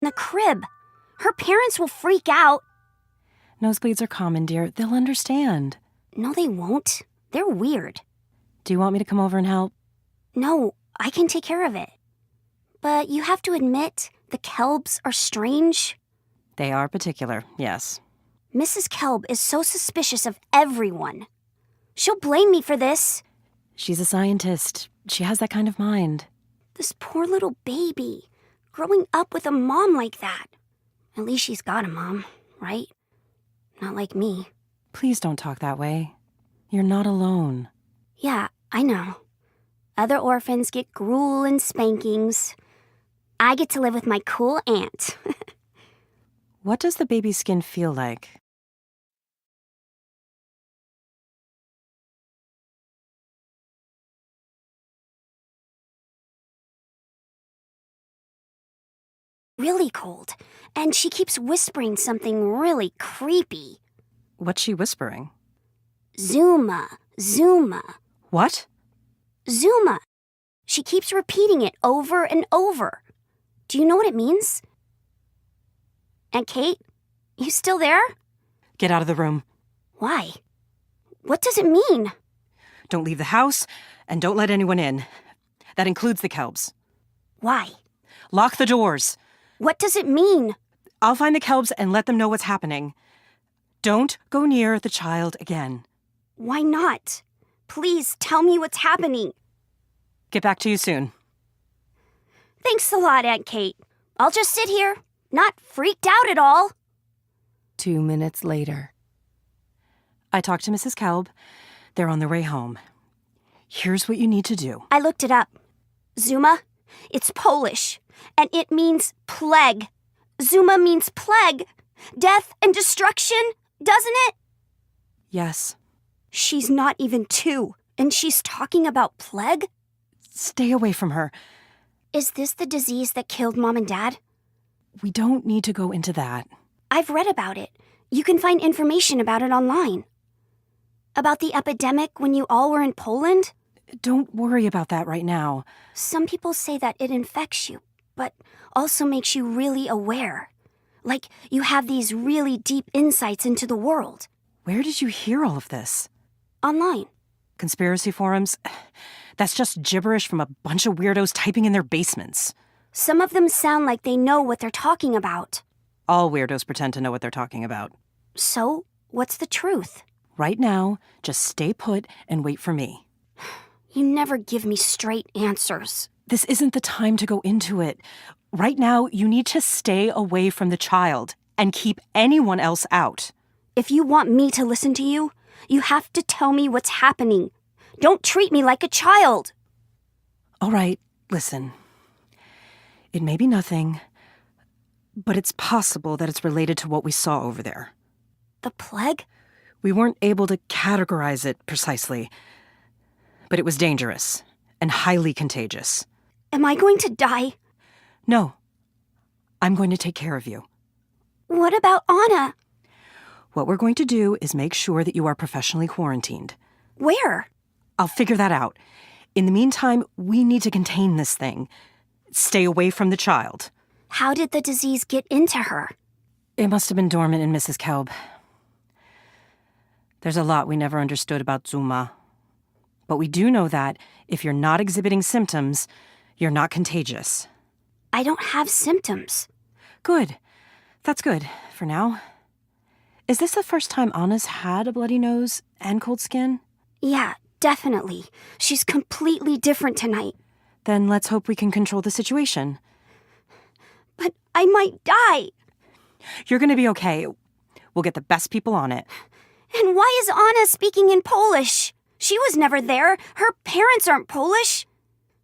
in the crib. Her parents will freak out. Nosebleeds are common, dear. They'll understand. No, they won't. They're weird. Do you want me to come over and help? No, I can take care of it. But you have to admit, the Kelbs are strange. They are particular, yes. Mrs. Kelb is so suspicious of everyone. She'll blame me for this. She's a scientist. She has that kind of mind. This poor little baby, growing up with a mom like that. At least she's got a mom, right? Not like me. Please don't talk that way. You're not alone. Yeah, I know. Other orphans get gruel and spankings. I get to live with my cool aunt. What does the baby's skin feel like? Really cold. And she keeps whispering something really creepy. What's she whispering? Dzuma, Dzuma. What? Dzuma. She keeps repeating it over and over. Do you know what it means? Aunt Kate, you still there? Get out of the room. Why? What does it mean? Don't leave the house, and don't let anyone in. That includes the Kelbs. Why? Lock the doors. What does it mean? I'll find the Kelbs and let them know what's happening. Don't go near the child again. Why not? Please tell me what's happening. Get back to you soon. Thanks a lot, Aunt Kate. I'll just sit here, not freaked out at all. 2 minutes later. I talked to Mrs. Kelb. They're on their way home. Here's what you need to do. I looked it up. Dzuma, it's Polish, and it means plague. Dzuma means plague. Death and destruction, doesn't it? Yes. She's not even 2, and she's talking about plague? Stay away from her. Is this the disease that killed Mom and Dad? We don't need to go into that. I've read about it. You can find information about it online. About the epidemic when you all were in Poland? Don't worry about that right now. Some people say that it infects you, but also makes you really aware. Like you have these really deep insights into the world. Where did you hear all of this? Online. Conspiracy forums? That's just gibberish from a bunch of weirdos typing in their basements. Some of them sound like they know what they're talking about. All weirdos pretend to know what they're talking about. So, what's the truth? Right now, just stay put and wait for me. You never give me straight answers. This isn't the time to go into it. Right now, you need to stay away from the child and keep anyone else out. If you want me to listen to you, you have to tell me what's happening. Don't treat me like a child. All right, listen. It may be nothing, but it's possible that it's related to what we saw over there. The plague? We weren't able to categorize it precisely, but it was dangerous and highly contagious. Am I going to die? No. I'm going to take care of you. What about Anna? What we're going to do is make sure that you are professionally quarantined. Where? I'll figure that out. In the meantime, we need to contain this thing. Stay away from the child. How did the disease get into her? It must have been dormant in Mrs. Kelb. There's a lot we never understood about Dzuma. But we do know that if you're not exhibiting symptoms, you're not contagious. I don't have symptoms. Good. That's good, for now. Is this the first time Anna's had a bloody nose and cold skin? Yeah, definitely. She's completely different tonight. Then let's hope we can control the situation. But I might die. You're gonna be okay. We'll get the best people on it. And why is Anna speaking in Polish? She was never there. Her parents aren't Polish.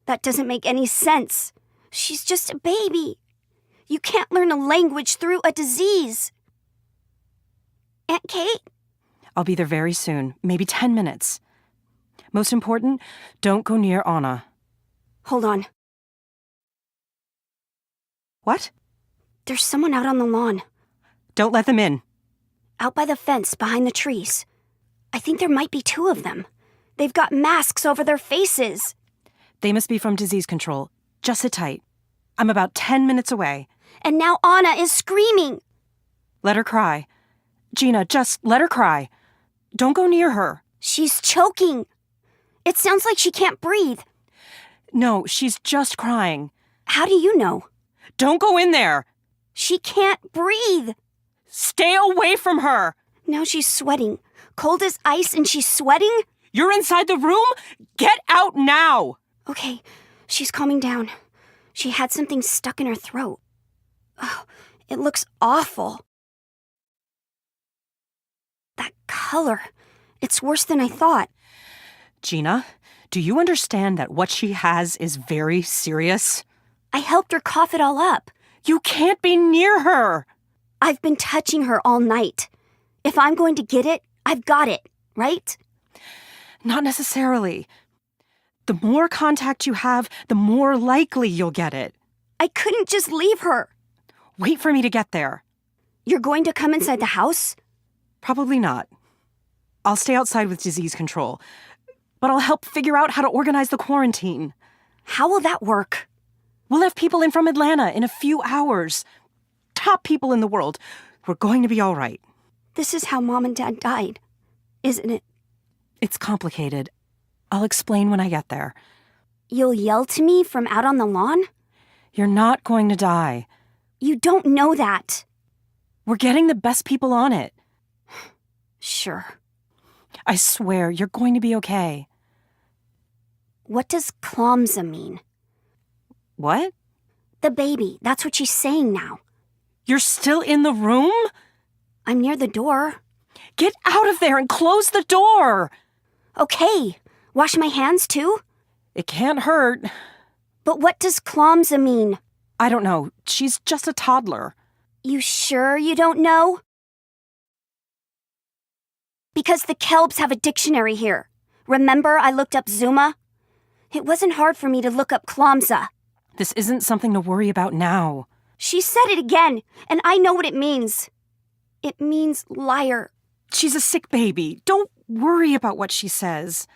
That doesn't make any sense. She's just a baby. You can't learn a language through a disease. Aunt Kate? I'll be there very soon, maybe 10 minutes. Most important, don't go near Anna. Hold on. What? There's someone out on the lawn. Don't let them in. Out by the fence behind the trees. I think there might be 2 of them. They've got masks over their faces. They must be from disease control. Just sit tight. I'm about 10 minutes away. And now Anna is screaming. Let her cry. Gina, just let her cry. Don't go near her. She's choking. It sounds like she can't breathe. No, she's just crying. How do you know? Don't go in there. She can't breathe. Stay away from her. Now she's sweating. Cold as ice and she's sweating? You're inside the room? Get out now! Okay, she's calming down. She had something stuck in her throat. Oh, it looks awful. That color. It's worse than I thought. Gina, do you understand that what she has is very serious? I helped her cough it all up. You can't be near her! I've been touching her all night. If I'm going to get it, I've got it, right? Not necessarily. The more contact you have, the more likely you'll get it. I couldn't just leave her. Wait for me to get there. You're going to come inside the house? Probably not. I'll stay outside with disease control, but I'll help figure out how to organize the quarantine. How will that work? We'll have people in from Atlanta in a few hours. Top people in the world. We're going to be all right. This is how Mom and Dad died, isn't it? It's complicated. I'll explain when I get there. You'll yell to me from out on the lawn? You're not going to die. You don't know that. We're getting the best people on it. Sure. I swear, you're going to be okay. What does Klomza mean? What? The baby. That's what she's saying now. You're still in the room? I'm near the door. Get out of there and close the door! Okay. Wash my hands too? It can't hurt. But what does Klomza mean? I don't know. She's just a toddler. You sure you don't know? Because the Kelbs have a dictionary here. Remember I looked up Dzuma? It wasn't hard for me to look up Klomza. This isn't something to worry about now. She said it again, and I know what it means. It means liar. She's a sick baby. Don't worry about what she says.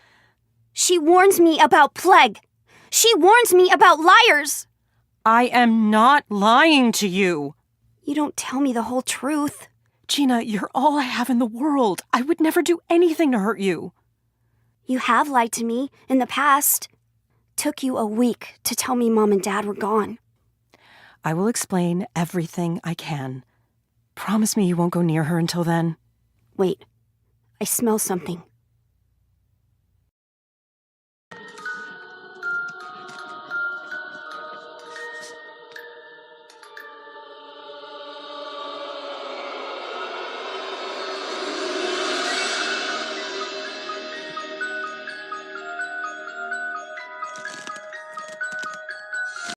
She warns me about plague. She warns me about liars. I am not lying to you. You don't tell me the whole truth. Gina, you're all I have in the world. I would never do anything to hurt you. You have lied to me in the past. Took you a week to tell me Mom and Dad were gone. I will explain everything I can. Promise me you won't go near her until then. Wait, I smell something.